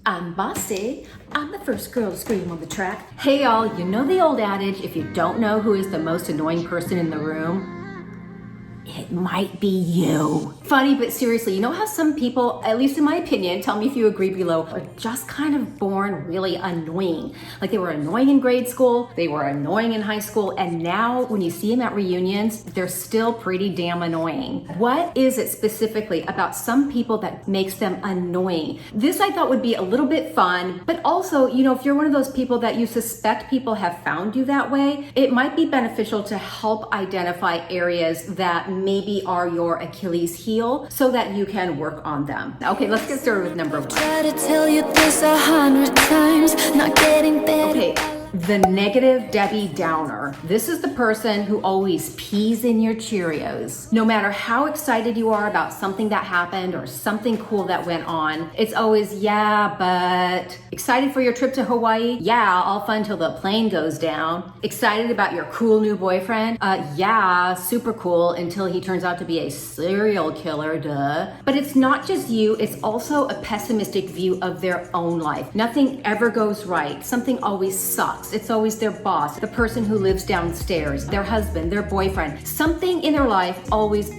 I'm Bossy. I'm the first girl to scream on the track. Hey y'all, you know the old adage, if you don't know who is the most annoying person in the room, it might be you. Funny, but seriously, you know how some people, at least in my opinion, tell me if you agree below, are just kind of born really annoying. Like they were annoying in grade school, they were annoying in high school, and now when you see them at reunions, they're still pretty damn annoying. What is it specifically about some people that makes them annoying? This I thought would be a little bit fun, but also, you know, if you're one of those people that you suspect people have found you that way, it might be beneficial to help identify areas that maybe are your Achilles heel so that you can work on them. Okay, let's get started with number one. Try to tell you this 100 times, not getting better. Okay, the negative Debbie Downer. This is the person who always pees in your Cheerios. No matter how excited you are about something that happened or something cool that went on, it's always, yeah, but excited for your trip to Hawaii? Yeah, all fun till the plane goes down. Excited about your cool new boyfriend? Yeah, super cool until he turns out to be a serial killer, duh. But it's not just you, it's also a pessimistic view of their own life. Nothing ever goes right. Something always sucks. It's always their boss, the person who lives downstairs, their husband, their boyfriend. Something in their life always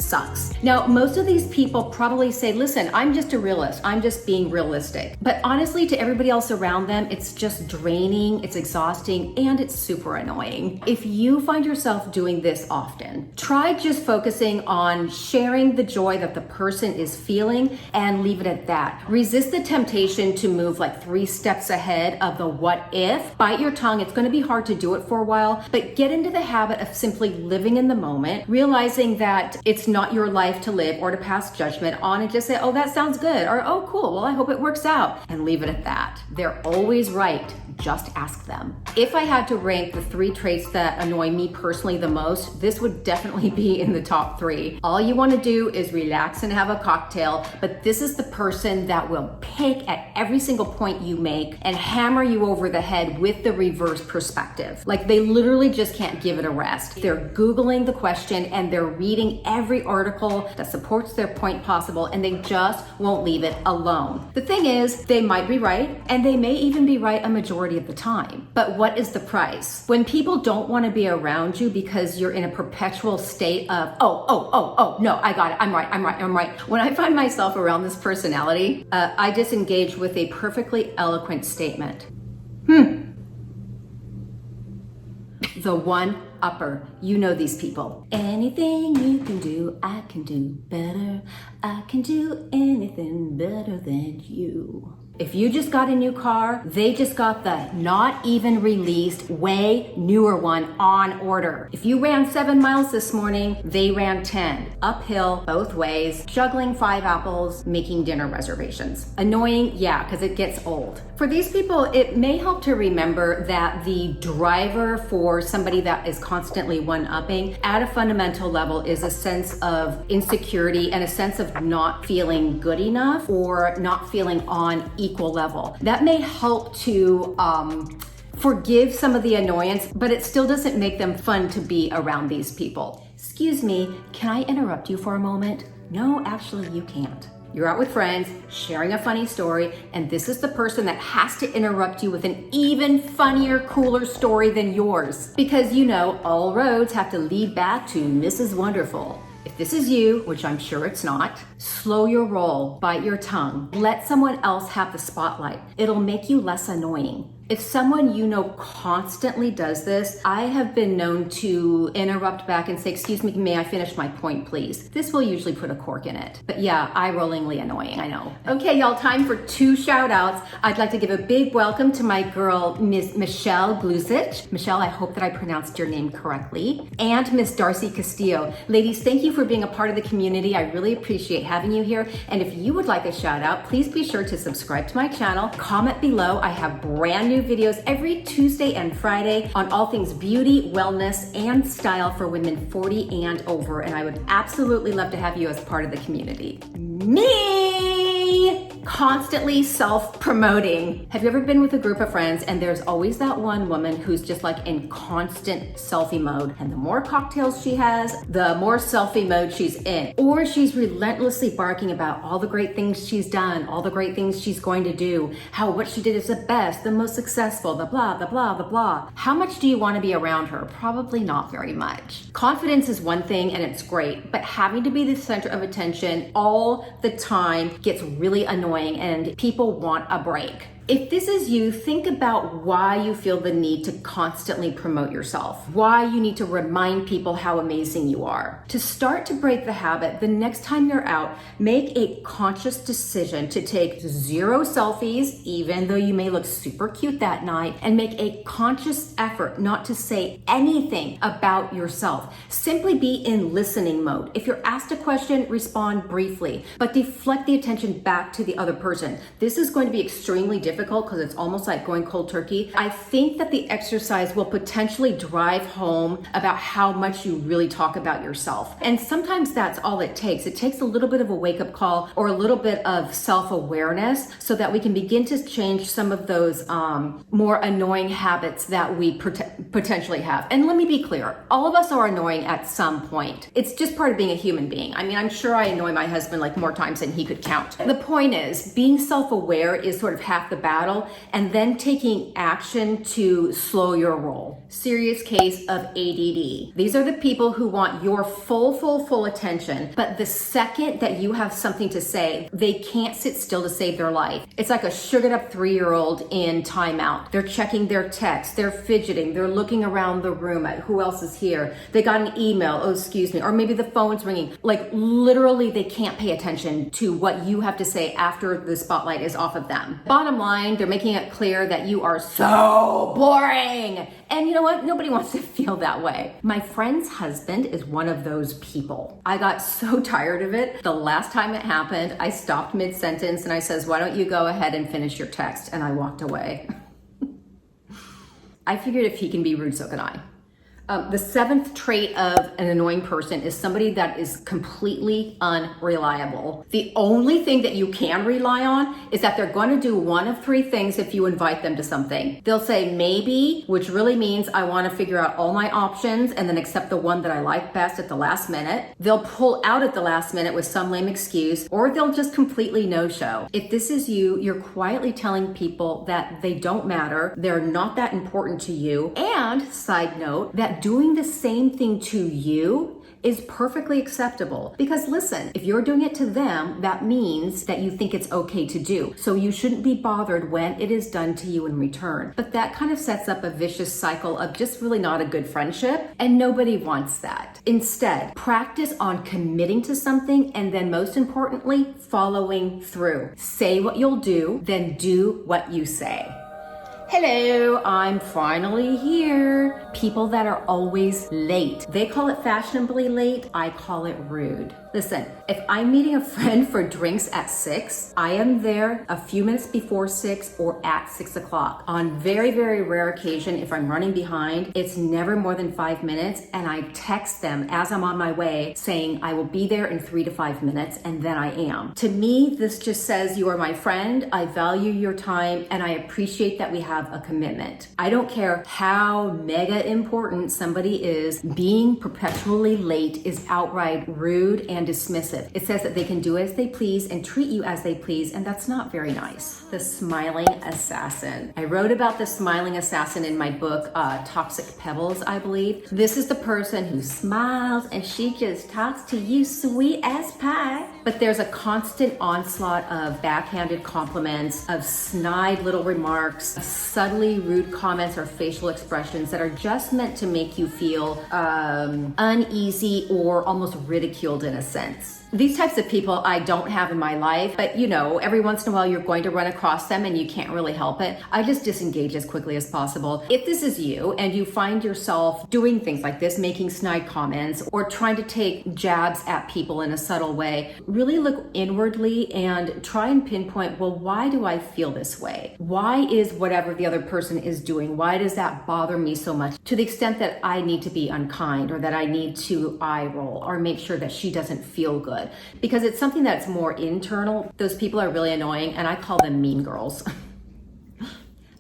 sucks. Now, most of these people probably say, listen, I'm just a realist. I'm just being realistic. But honestly, to everybody else around them, it's just draining, it's exhausting, and it's super annoying. If you find yourself doing this often, try just focusing on sharing the joy that the person is feeling and leave it at that. Resist the temptation to move like 3 steps ahead of the what if. Bite your tongue. It's going to be hard to do it for a while, but get into the habit of simply living in the moment, realizing that it's not your life to live or to pass judgment on and just say, oh, that sounds good, or oh, cool, well, I hope it works out, and leave it at that. They're always right. Just ask them. If I had to rank the 3 traits that annoy me personally the most, this would definitely be in the top 3. All you want to do is relax and have a cocktail, but this is the person that will pick at every single point you make and hammer you over the head with the reverse perspective. Like they literally just can't give it a rest. They're Googling the question and they're reading every article that supports their point possible, and they just won't leave it alone. The thing is, they might be right, and they may even be right a majority of the time. But what is the price? When people don't want to be around you because you're in a perpetual state of, oh, no, I got it, I'm right. When I find myself around this personality, I disengage with a perfectly eloquent statement. The one-upper. You know these people. Anything you can do, I can do better. I can do anything better than you. If you just got a new car, they just got the not even released, way newer one on order. If you ran 7 miles this morning, they ran 10. Uphill, both ways, juggling 5 apples, making dinner reservations. Annoying, yeah, because it gets old. For these people, it may help to remember that the driver for somebody that is constantly one-upping at a fundamental level is a sense of insecurity and a sense of not feeling good enough or not feeling on equal level. That may help to forgive some of the annoyance, but it still doesn't make them fun to be around these people. Excuse me, can I interrupt you for a moment? No, actually you can't. You're out with friends, sharing a funny story, and this is the person that has to interrupt you with an even funnier, cooler story than yours. Because you know, all roads have to lead back to Mrs. Wonderful. If this is you, which I'm sure it's not, slow your roll, bite your tongue, let someone else have the spotlight. It'll make you less annoying. If someone you know constantly does this, I have been known to interrupt back and say, excuse me, may I finish my point, please? This will usually put a cork in it. But yeah, eye-rollingly annoying, I know. Okay, y'all, time for 2 shout outs. I'd like to give a big welcome to my girl, Miss Michelle Glusic. Michelle, I hope that I pronounced your name correctly. And Miss Darcy Castillo. Ladies, thank you for being a part of the community. I really appreciate having you here. And if you would like a shout out, please be sure to subscribe to my channel, comment below. I have brand new videos every Tuesday and Friday on all things beauty, wellness, and style for women 40 and over. And I would absolutely love to have you as part of the community. Me! Constantly self-promoting. Have you ever been with a group of friends and there's always that one woman who's just like in constant selfie mode, and the more cocktails she has, the more selfie mode she's in. Or she's relentlessly barking about all the great things she's done, all the great things she's going to do, how what she did is the best, the most successful, the blah, the blah, the blah. How much do you want to be around her? Probably not very much. Confidence is one thing and it's great, but having to be the center of attention all the time gets really annoying and people want a break. If this is you, think about why you feel the need to constantly promote yourself, why you need to remind people how amazing you are. To start to break the habit, the next time you're out, make a conscious decision to take 0 selfies, even though you may look super cute that night, and make a conscious effort not to say anything about yourself. Simply be in listening mode. If you're asked a question, respond briefly, but deflect the attention back to the other person. This is going to be extremely difficult because it's almost like going cold turkey. I think that the exercise will potentially drive home about how much you really talk about yourself. And sometimes that's all it takes. It takes a little bit of a wake-up call or a little bit of self-awareness so that we can begin to change some of those more annoying habits that we potentially have. And let me be clear, all of us are annoying at some point. It's just part of being a human being. I mean, I'm sure I annoy my husband like more times than he could count. The point is, being self-aware is sort of half the battle, and then taking action to slow your roll. Serious case of ADD. These are the people who want your full attention, but the second that you have something to say, they can't sit still to save their life. It's like a sugared up 3-year-old in timeout. They're checking their texts, they're fidgeting, they're looking around the room at who else is here. They got an email, oh excuse me, or maybe the phone's ringing. Like literally they can't pay attention to what you have to say after the spotlight is off of them. Bottom line, they're making it clear that you are so boring. And you know what? Nobody wants to feel that way. My friend's husband is one of those people. I got so tired of it. The last time it happened, I stopped mid-sentence and I says, why don't you go ahead and finish your text? And I walked away. I figured if he can be rude, so can I. The 7th trait of an annoying person is somebody that is completely unreliable. The only thing that you can rely on is that they're going to do one of 3 things if you invite them to something. They'll say maybe, which really means I want to figure out all my options and then accept the one that I like best at the last minute. They'll pull out at the last minute with some lame excuse, or they'll just completely no-show. If this is you, you're quietly telling people that they don't matter, they're not that important to you, and side note, that doing the same thing to you is perfectly acceptable. Because listen, if you're doing it to them, that means that you think it's okay to do. So you shouldn't be bothered when it is done to you in return. But that kind of sets up a vicious cycle of just really not a good friendship, and nobody wants that. Instead, practice on committing to something and then most importantly, following through. Say what you'll do, then do what you say. Hello, I'm finally here. People that are always late. They call it fashionably late. I call it rude. Listen, if I'm meeting a friend for drinks at 6, I am there a few minutes before 6 or at 6 o'clock. On very, very rare occasion, if I'm running behind, it's never more than 5 minutes, and I text them as I'm on my way saying I will be there in 3 to 5 minutes, and then I am. To me, this just says you are my friend, I value your time, and I appreciate that we have a commitment. I don't care how mega important somebody is, being perpetually late is outright rude and dismissive. It says that they can do as they please and treat you as they please, and that's not very nice. The smiling assassin. I wrote about the smiling assassin in my book, Toxic Pebbles, I believe. This is the person who smiles and she just talks to you sweet as pie. But there's a constant onslaught of backhanded compliments, of snide little remarks, subtly rude comments or facial expressions that are just meant to make you feel uneasy or almost ridiculed in a sense. These types of people I don't have in my life, but you know, every once in a while you're going to run across them and you can't really help it. I just disengage as quickly as possible. If this is you and you find yourself doing things like this, making snide comments or trying to take jabs at people in a subtle way, really look inwardly and try and pinpoint, well, why do I feel this way? Why is whatever the other person is doing, why does that bother me so much to the extent that I need to be unkind or that I need to eye roll or make sure that she doesn't feel good? Because it's something that's more internal. Those people are really annoying, and I call them mean girls.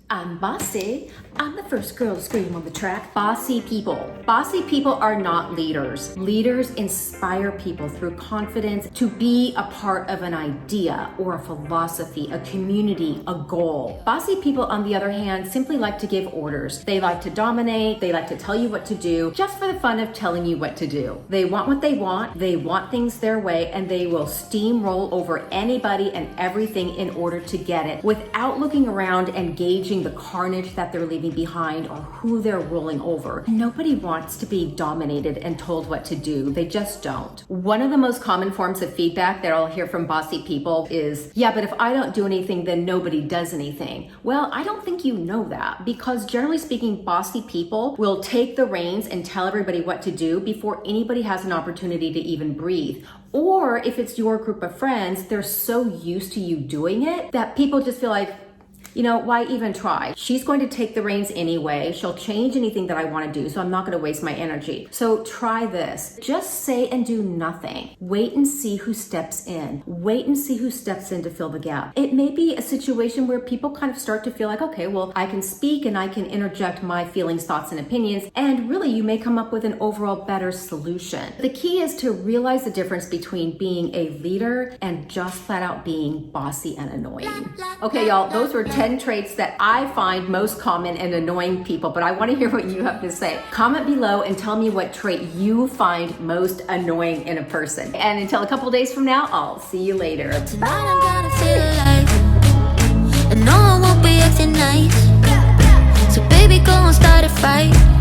I'm Bossy. I'm the first girl to scream on the track. Bossy people. Bossy people are not leaders. Leaders inspire people through confidence to be a part of an idea or a philosophy, a community, a goal. Bossy people, on the other hand, simply like to give orders. They like to dominate. They like to tell you what to do just for the fun of telling you what to do. They want what they want. They want things their way, and they will steamroll over anybody and everything in order to get it without looking around and gauging the carnage that they're leaving behind or who they're rolling over. Nobody wants to be dominated and told what to do. They just don't. One of the most common forms of feedback that I'll hear from bossy people is, yeah, but if I don't do anything, then nobody does anything. Well, I don't think you know that, because generally speaking, bossy people will take the reins and tell everybody what to do before anybody has an opportunity to even breathe. Or if it's your group of friends, they're so used to you doing it that people just feel like, you know, why even try? She's going to take the reins anyway. She'll change anything that I want to do, so I'm not going to waste my energy. So try this. Just say and do nothing. Wait and see who steps in. Wait and see who steps in to fill the gap. It may be a situation where people kind of start to feel like, okay, well, I can speak and I can interject my feelings, thoughts, and opinions, and really you may come up with an overall better solution. The key is to realize the difference between being a leader and just flat out being bossy and annoying. Okay, y'all, those were 10 traits that I find most common in annoying people, but I want to hear what you have to say. Comment below and tell me what trait you find most annoying in a person. And until a couple days from now, I'll see you later. Tonight I'm gonna feel alive, and no, I won't be acting nice. So baby, go and start a fight.